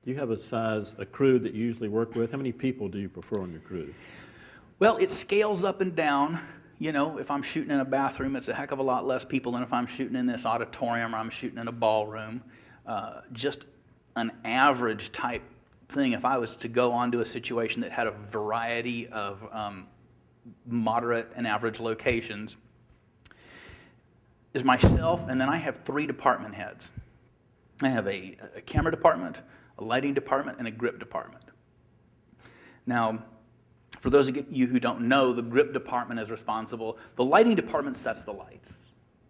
Do you have a crew that you usually work with? How many people do you prefer on your crew? Well, it scales up and down. You know, if I'm shooting in a bathroom, it's a heck of a lot less people than if I'm shooting in this auditorium or I'm shooting in a ballroom. Just an average type thing, if I was to go onto a situation that had a variety of moderate and average locations, is myself, and then I have 3 department heads. I have a camera department, a lighting department, and a grip department. Now, for those of you who don't know, the grip department is responsible. The lighting department sets the lights,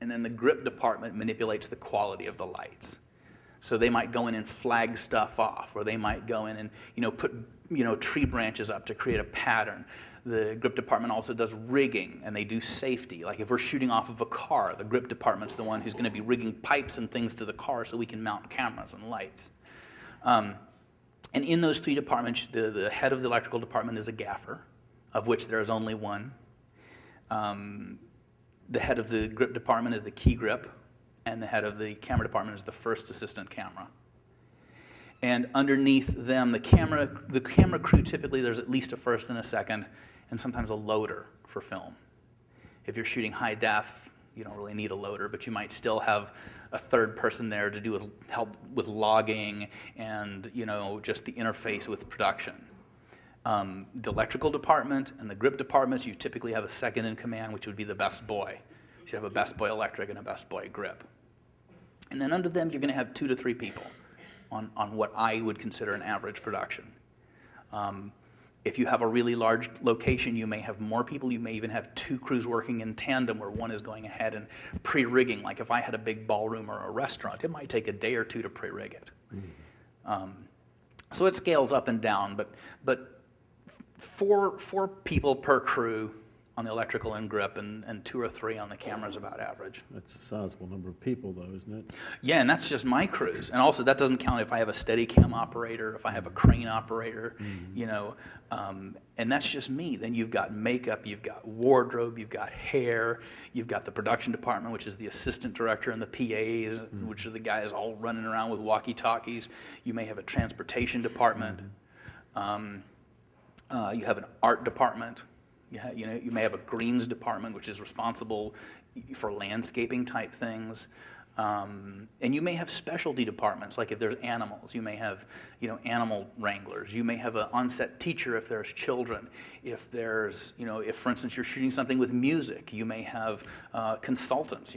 and then the grip department manipulates the quality of the lights. So they might go in and flag stuff off, or they might go in and put tree branches up to create a pattern. The grip department also does rigging, and they do safety. Like if we're shooting off of a car, the grip department's the one who's going to be rigging pipes and things to the car so we can mount cameras and lights. And in those 3 departments, the head of the electrical department is a gaffer, of which there is only one. The head of the grip department is the key grip, and the head of the camera department is the first assistant camera. And underneath them, the camera crew, typically there's at least a first and a second, and sometimes a loader for film. If you're shooting high def, you don't really need a loader, but you might still have a third person there to help with logging and just the interface with production. The electrical department and the grip departments, you typically have a second in command, which would be the best boy. So you have a best boy electric and a best boy grip. And then under them, you're going to have 2 to 3 people on what I would consider an average production. If you have a really large location, you may have more people. You may even have 2 crews working in tandem where one is going ahead and pre-rigging. Like if I had a big ballroom or a restaurant, it might take a day or 2 to pre-rig it. So it scales up and down, but 4 people per crew on the electrical and grip, and 2 or 3 on the camera is about average. That's a sizable number of people, though, isn't it? Yeah, and that's just my crews. And also, that doesn't count if I have a Steadicam operator, if I have a crane operator, and that's just me. Then you've got makeup, you've got wardrobe, you've got hair, you've got the production department, which is the assistant director, and the PAs, which are the guys all running around with walkie-talkies. You may have a transportation department. You have an art department. You may have a greens department, which is responsible for landscaping type things. And you may have specialty departments, like if there's animals, you may have animal wranglers. You may have an on-set teacher if there's children. If there's, if for instance you're shooting something with music, you may have consultants,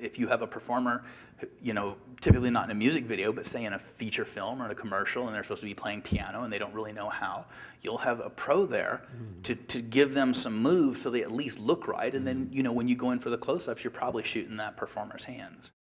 if you have a performer, typically not in a music video, but say in a feature film or in a commercial, and they're supposed to be playing piano and they don't really know how, you'll have a pro there to give them some moves so they at least look right. And then, when you go in for the close-ups, you're probably shooting that performer's hands.